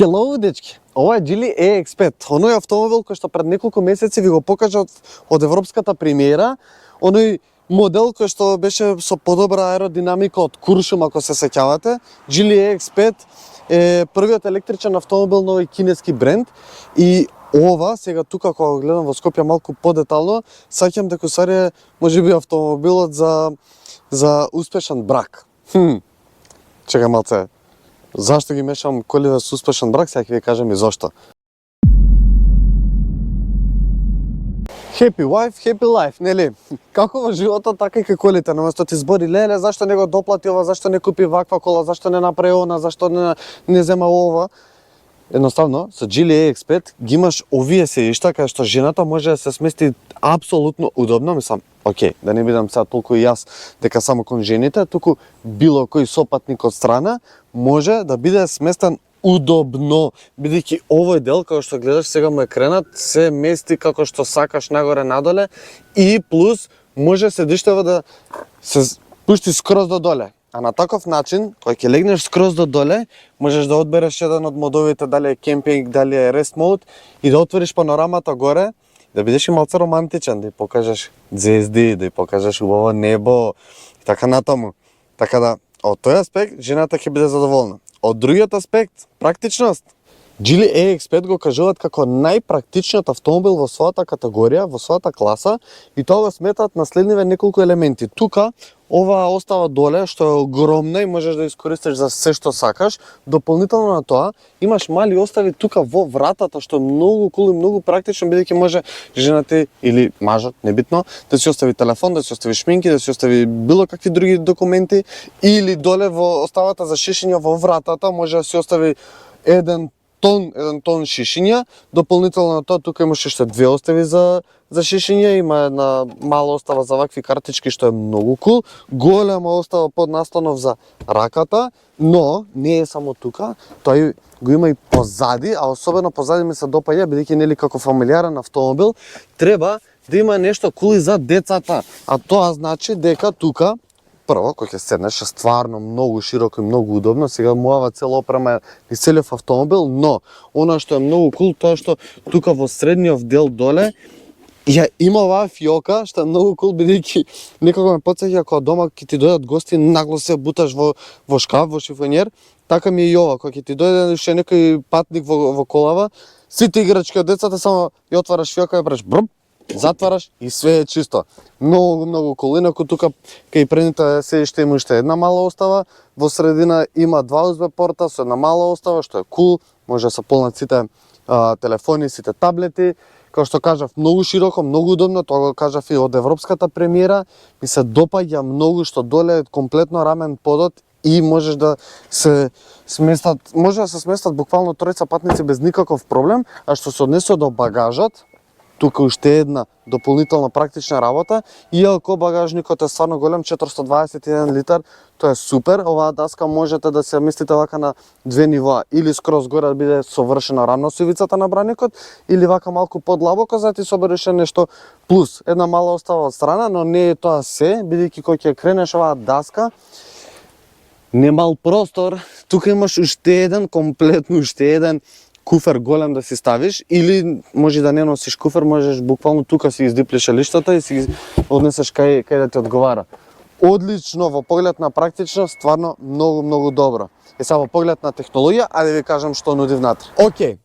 Hello, дечки! Ова е Geely EX5, оној автомобил кој што пред неколку месеци ви го покажа од европската премиера, оној модел кој што беше со подобра аеродинамика од куршум, ако се сеќавате. Geely EX5 е првиот електричен автомобил на овој кинески бренд и ова, сега тука кога го гледам во Скопје малку подетално, саќам дека усари е можеби автомобилот за успешен брак. Чекај малце. Зашто ги мешам коливе со успешен брак, сега ќе ви кажам и зошто. Happy wife, happy life, нели? Како во животот, така и кај колите. Наместо ти збори, леле, зашто не го доплати ова, зашто не купи ваква кола, зашто не направи она, зашто не зема ова. Едноставно, со Geely EX5 ги имаш овие седишта кај што жената може да се смести апсолутно удобно, мислам, окей, да не бидам сега толку и јас дека само кон жените, туку било кој сопатник од страна може да биде сместен удобно, бидејќи овој дел, како што гледаш сега му е кренат, се мести како што сакаш нагоре надоле и плюс може седиштево да се пушти скроз до доле. А на таков начин, кога ќе легнеш скроз до доле, можеш да одбереш еден од модовите, дали е кемпинг, дали е rest mode и да отвориш панорамата горе, да бидеш и малце романтичен, да ја покажеш звезди, да ја покажеш убаво небо и така натаму. Така да, од тој аспект, жената ќе биде задоволна. Од другиот аспект, практичност. Geely EX5 го кажуваат како најпрактичниот автомобил во својата категорија, во својата класа и тоа го сметаат на следниве неколку елементи. Тука, ова остава доле, што е огромна и можеш да искористиш за се што сакаш. Дополнително на тоа, имаш мали остави тука во вратата, што е многу кул и многу практично, бидејќи може жената или мажот, небитно, да си остави телефон, да си остави шминки, да си остави било какви други документи, или доле во оставата за шишиња во вратата, може да си остави еден тон шишиња. Дополнително на тоа, тука имаш уште две остави за шишиња, има една мала остава за вакви картички што е многу кул, голема остава под настанов за раката, но не е само тука, тој го има и позади, а особено позади ми се допаѓа, бидејќи нели како фамилиарен автомобил, треба да има нешто кул и за децата, а тоа значи дека тука прво, кој ќе седнеш, е стварно многу широко и многу удобно, сега мојава цела опрема е целиот автомобил, но она што е многу кул, тоа што тука во средниот дел доле ја има оваа фиока, што е многу кул, бидејќи некако ме потсеќа кога дома ќе ти дојдат гости, нагло се буташ во шкаф, во шифонјер, така ми е и ова, кога ќе ти дојде уште некој патник во колава, сите играчки од децата само ја отвараш фиока и правиш брп, затвараш и све е чисто. Многу кул. Инаку тука кај предните седиште има уште една мала остава, во средина има два USB порта со една мала остава, што е кул, може да се полнат сите телефони, сите таблети. Како што кажав, многу широко, многу удобно, тоа го кажав и од европската премиера, ми се допаѓа многу што доле е комплетно рамен подот и можеш да се сместат, може да се сместат буквално тројца патници без никаков проблем, а што се однесува до багажот, тука уште една дополнителна практична работа, иако багажникот е стварно голем, 421 литар, тоа е супер. Оваа даска можете да се местите вака на две нивоа, или скроз горе да биде совршено рамно со ивицата на браникот, или вака малку подлабоко, за да ти собереш нешто плюс. Една мала остава од страна, но не е тоа се, бидејќи кога ќе кренеш оваа даска, немал простор, тука имаш уште еден, комплетно уште еден куфер голем да си ставиш, или може да не носиш куфер, можеш буквално тука си издиплиш лиштата и си однесеш кај да ти одговара. Одлично во поглед на практичност, стварно многу добро. И сега во поглед на технологија, ајде ви кажам што нуди внатре. Океј,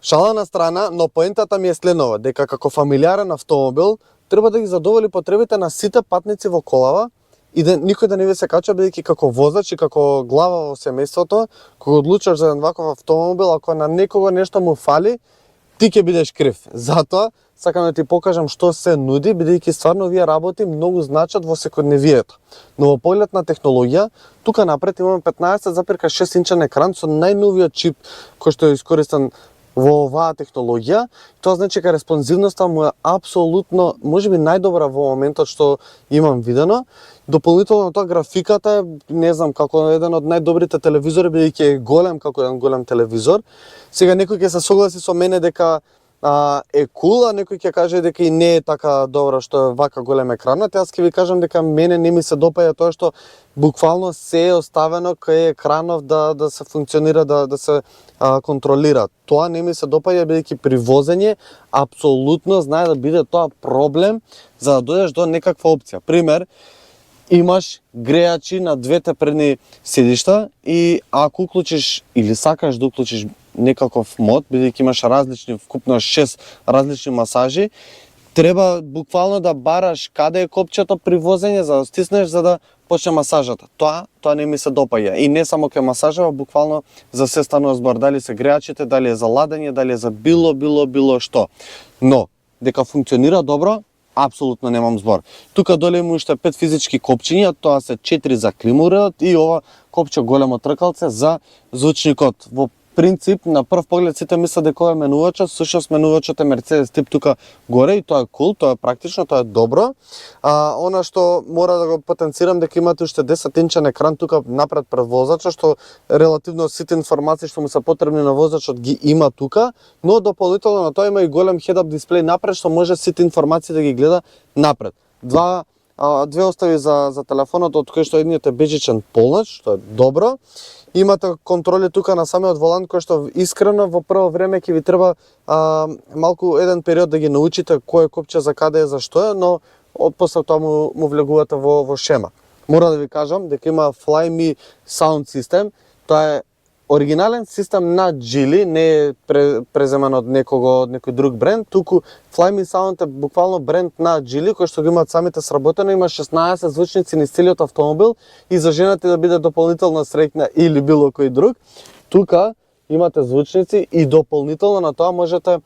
шала на страна, но поентата ми е следнова, дека како фамилиарен автомобил треба да ги задоволи потребите на сите патници во колава и да никој да не ви се кача, бидејќи како возач и како глава во семејството, кога одлучаш за еден ваков автомобил, ако на некого нешто му фали, ти ќе бидеш крив. Затоа сакам да ти покажам што се нуди, бидејќи стварно овие работи многу значат во секојдневието. Но во поглед на технологија, тука напред имаме 15,6 инчен екран со најновиот чип кој што е искористен во оваа технологија. Тоа значи дека респонзивноста му е апсолутно, можеби најдобра во моментот што имам видено. Дополнително тоа графиката е, не знам, како еден од најдобрите телевизори, бидејќи е голем како еден голем телевизор. Сега некој ќе се согласи со мене дека е кул, а некој ќе каже дека и не е така добро што е вака голем екранот. Јас ќе ви кажам дека мене не ми се допаѓа тоа што буквално се е оставено кај екранов да се функционира, да се контролира. Тоа не ми се допаѓа, бидејќи при возење апсолутно знае да биде тоа проблем за да дојдеш до некаква опција. Пример, имаш грејачи на двете предни седишта и ако уклучиш или сакаш да уклучиш некаков мод, бидејќи имаш различни, вкупно 6 различни масажи, треба буквално да бараш каде е копчето при возење за да стиснеш за да почне масажата. Тоа не ми се допаѓа. И не само кај масажава, буквално за се станува збор, дали се грејачите, дали е за ладење, дали е за било што. Но дека функционира добро, апсолутно немам збор. Тука доле има уште 5 физички копчиња, тоа се 4 за климуредот и ова копче големо тркалце за звучникот. Во принцип, на прв поглед сите мислат дека ова е менувачот, всушност менувачот е Mercedes тип тука горе и тоа е кул, тоа е практично, тоа е добро. Она што мора да го потенцирам дека имате уште 10-инчен екран тука напред пред возачот, што релативно сите информации што му се потребни на возачот ги има тука, но дополнително на тоа има и голем head-up дисплеј напред што може сите информации да ги гледа напред. Две остави за телефонот, од кој што едниот е бежичен полноќ, што е добро. Имате контроли тука на самиот волан, кој што искрено во прво време ќе ви треба малку еден период да ги научите кој е копче за каде е, за што е, но после тоа му влегувате во шема. Мора да ви кажам дека има Flyme Sound System, тоа е оригинален систем на Geely, не е преземен од некој друг бренд, туку Flyme Sound е буквално бренд на Geely, кој што го имаат самите сработено, има 16 звучници низ целиот автомобил и за жената да биде дополнително среќна или било кој друг. Тука имате звучници и дополнително на тоа можете,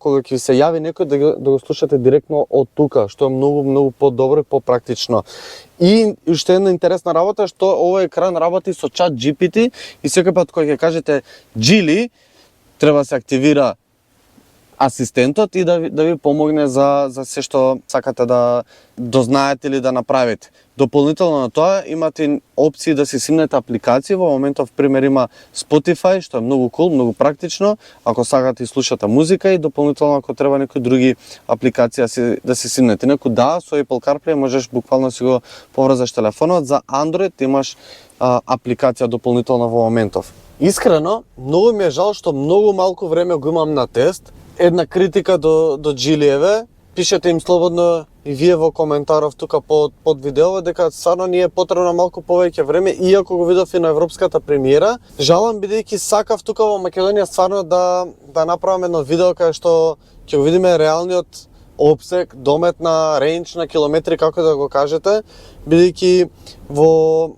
кога ќе се јави некој, да го слушате директно од тука, што е многу подобро и попрактично. И уште една интересна работа е што овој екран работи со ChatGPT и секој пат кога ќе кажете Geely, треба да се активира асистентот и да ви помогне за се што сакате да дознаете или да направите. Дополнително на тоа имате опции да си симнете апликации. Во моментов пример има Spotify, што е многу кул, многу практично, ако сакате и слушате музика, и дополнително ако треба некои други апликации да си симнете. Инаку да, со Apple CarPlay можеш буквално си го поврзаш телефонот. За Android имаш апликација дополнително во моментов. Искрено, многу ми е жал што многу малку време го имам на тест. Една критика до Geely-еве, пишете им слободно и вие во коментаров тука под видео дека стварно ни е потребно малку повеќе време, иако го видов и на европската премиера. Жалам бидејќи сакав тука во Македонија стварно да направам едно видео кај што ќе го видиме реалниот опсег, домет на рейндж на километри, како да го кажете, бидејќи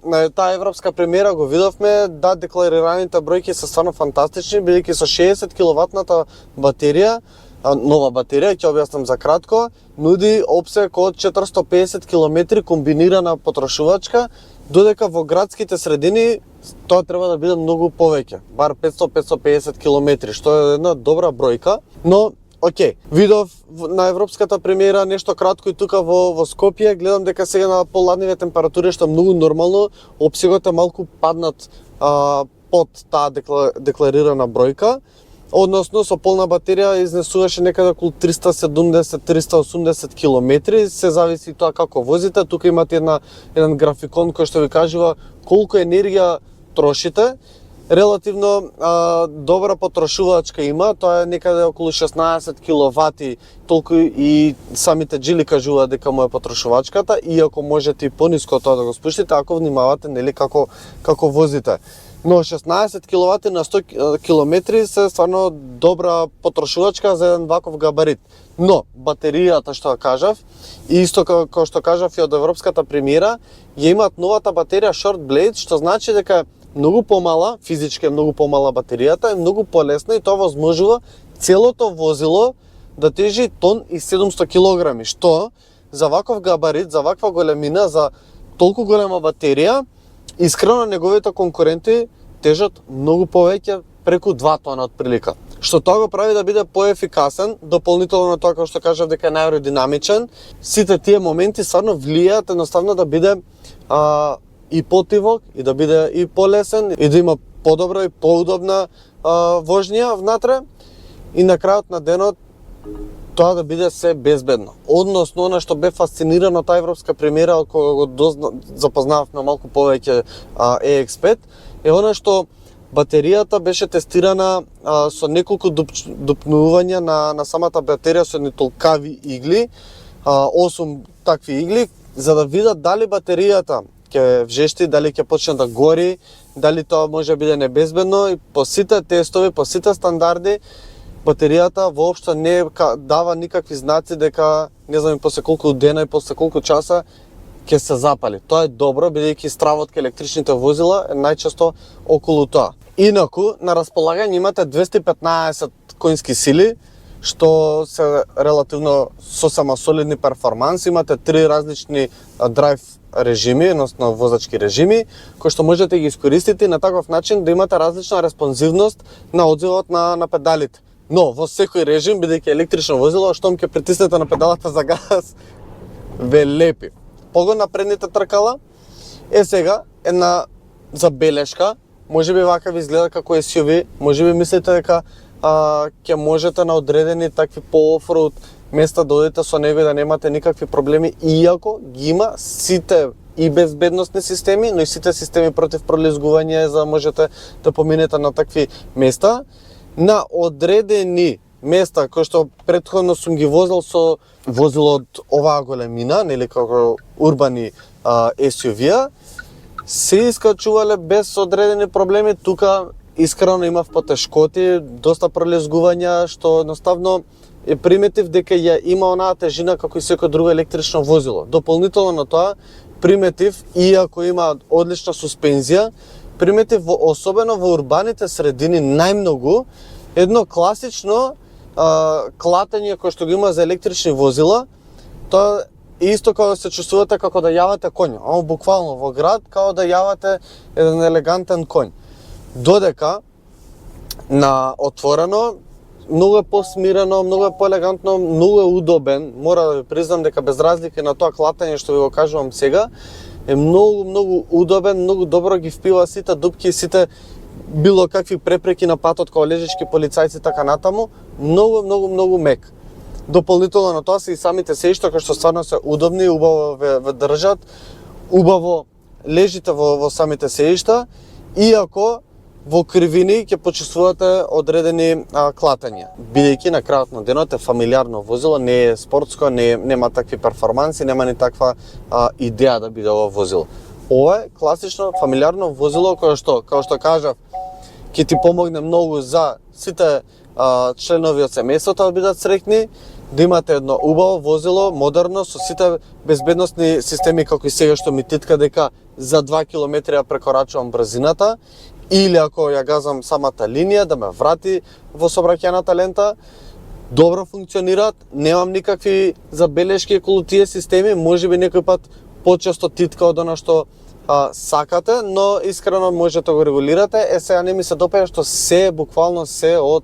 на таа европска премиера го видовме, да, декларираните бројки се стварно фантастични, бидејќи со 60 киловатната батерија, нова батерија, ќе објаснам за кратко, нуди опсег од 450 км комбинирана потрошувачка, додека во градските средини тоа треба да биде многу повеќе, бар 500-550 км, што е една добра бројка, но окей, видов на европската премиера нешто кратко и тука во Скопје, гледам дека сега на поладниве температури, што е многу нормално, опсегот е малку паднат под таа декларирана бројка, односно со полна батерија изнесуваше некаде околу 370-380 км, се зависи тоа како возите. Тука имате еден графикон кој што ви кажува колку енергија трошите. Релативно добра потрошувачка има, тоа е некаде околу 16 киловати, толку и самите Geely кажуваат дека му е потрошувачката, иако можете и пониско тоа да го спуштите, ако внимавате нели како возите. Но 16 киловати на 100 километри се стварно добра потрошувачка за еден ваков габарит. Но батеријата што кажав, и исто како што кажав и од европската премиера, ја имаат новата батерија Short Blade, што значи дека многу помала, физички е многу помала батеријата, е многу полесна и тоа возможува целото возило да тежи тон и 700 кг, што за ваков габарит, за ваква големина, за толку голема батерија, искрено неговите конкуренти тежат многу повеќе, преку 2 тона отприлика. Што тоа го прави да биде поефикасен, дополнително на тоа како што кажав дека е најаеродинамичен. Сите тие моменти стварно влијаат едноставно да биде и потивок, и да биде и полесен, и да има подобра и поудобна вожња внатре. И на крајот на денот тоа да биде се безбедно. Односно, она што бе фасцинирано таа европска премиера, кога го запознававме малку повеќе EX5, е она што батеријата беше тестирана со неколку допнувања на самата батерија со нетолкави игли, 8 такви игли, за да видат дали батеријата ќе вжешти, дали ќе почне да гори, дали тоа може да биде небезбедно, и по сите тестови, по сите стандарди, батеријата воопшто не дава никакви знаци дека, не знам, после колку дена и после колку часа ќе се запали. Тоа е добро, бидејќи стравот кај електричните возила е најчесто околу тоа. Инаку, на располагање имате 215 конски сили, што се релативно сосема солидни перформанси. Имате 3 различни драйв режими, односно возачки режими, кои што можете да ги искористите на таков начин да имате различна респонзивност на одзивот на педалите. Но во секој режим, бидејќи електрично возило, штом ќе притиснете на педалата за газ, ве лепи. Погон на предните тркала, сега една забелешка, можеби вака ви изгледа како SUV, можеби мислите дека ќе можете на одредени такви по-офроуд места да одите со него и да немате никакви проблеми, иако ги има сите и безбедносни системи, но и сите системи против пролизгување, за да можете да поминете на такви места. На одредени места кои што претходно сум ги возел со возило од оваа големина, нели како урбани SUV-а, се искачувале без одредени проблеми. Тука искрено имав потешкоти, доста пролезгувања, што едноставно е приметив дека ја има онаа тежина како и секој друго електрично возило. Дополнително на тоа, приметив, иако има одлична суспензија, приметив особено во урбаните средини најмногу едно класично клатење кое што го има за електрични возила. Тоа исто како да се чувствувате како да јавате коњ, буквално во град, како да јавате еден елегантен коњ. Додека на отворено, многу е посмирено, многу е поелегантно, многу е удобен. Мора да ви признам дека без разлика на тоа клатење што ви го кажувам сега, е многу удобен, многу добро ги впива сите дупки, сите било какви препреки на патот као лежички полицајци така натаму, многу мек. Дополнително на тоа се и самите сеишта кои што стварно се удобни, убаво ве држат, убаво лежите во самите сеишта, иако во кривини ќе почувствувате одредени клатања. Бидејќи на крајот на денот е фамилиарно возило, не е спортско, нема такви перформанси, нема ни таква идеја да биде ова возило. Ова е класично фамилиарно возило кое што, како што кажав, ќе ти помогне многу за сите членови од семејството да бидат среќни, да имате едно убаво возило, модерно, со сите безбедносни системи, како и сега што ми титка дека за 2 км ја прекорачувам брзината, или ако ја газам самата линија, да ме врати во сообраќајната лента. Добро функционираат, немам никакви забелешки околу тие системи, можеби некој пат почесто титка од она што сакате, но искрено можете да го регулирате. Сега не ми се допаѓа што се, буквално се од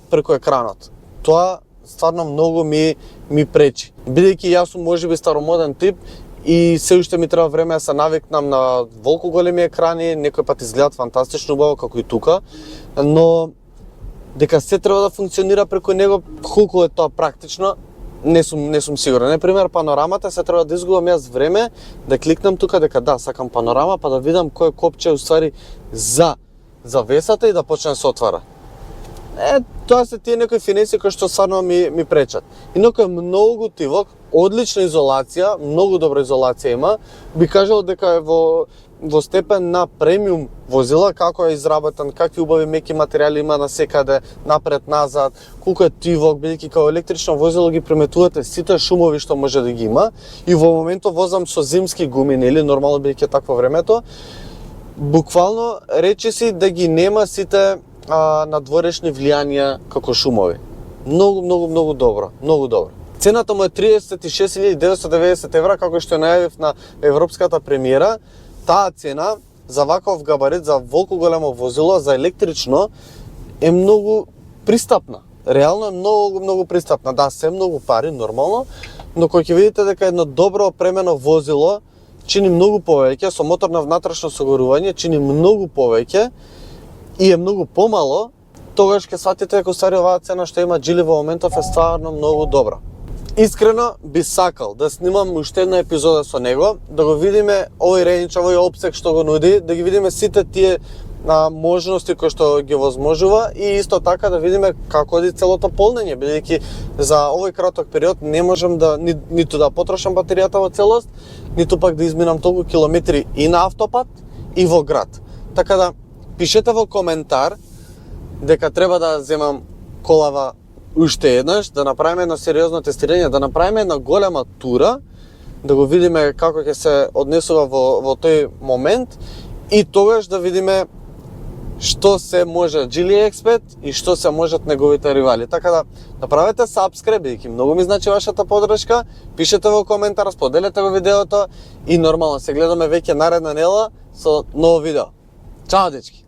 преку екранот. Тоа стварно многу ми пречи. Бидејќи јас сум можеби старомоден тип и се уште ми треба време да се навикнам на волку големи екрани, некој пат изгледат фантастично убаво како и тука, но дека се треба да функционира преку него, колку е тоа практично, не сум сигурен. Например, панорамата се треба да изгубам јас време да кликнам тука дека да, сакам панорама, па да видам кој копче уствари за завесата и да почне да се отвара. Тоа се тие некои финеси кои што стварно ми пречат. Инаку е многу тивок, одлична изолација, многу добра изолација има. Би кажал дека е во степен на премиум возила, како е изработен, какви убави меки материјали има насекаде, напред-назад, колку е тивок, бидејќи као електрично возило ги приметувате сите шумови што може да ги има. И во моментот возам со зимски гуми, нели, нормално бидејќи такво времето. Буквално речиси да ги нема сите надворешни влијанија како шумови. Многу добро, многу добро. Цената му е 36.990 евра, како што најавив на европската премиера. Таа цена за ваков габарит, за волку големо возило, за електрично, е многу пристапна. Реално е многу пристапна. Да, се многу пари, нормално, но кога ќе видите дека едно добро опремено возило чини многу повеќе, со мотор на внатрешно согорување, чини многу повеќе и е многу помало, тогаш ќе сватите дека устари оваа цена што има Geely во моментов е стварно многу добра. Искрено би сакал да снимам уште една епизода со него, да го видиме овој рейндж, овој опсек што го нуди, да ги видиме сите тие можности кои што ги возможува и исто така да видиме како оди целото полнење, бидејќи за овој краток период не можам да ниту да потрошам батеријата во целост, ниту пак да изминам толку километри и на автопат и во град. Така да пишете во коментар дека треба да земам колава уште еднаш, да направиме едно сериозно тестирање, да направиме една голема тура, да го видиме како ќе се однесува во тој момент и тогаш да видиме што се може Geely X5 и што се можат неговите ривали. Така да направете subscribe, бидејќи многу ми значи вашата поддршка, пишете во коментар, споделете го видеото и нормално се гледаме веќе наредна недела со ново видео. Чао, дечки!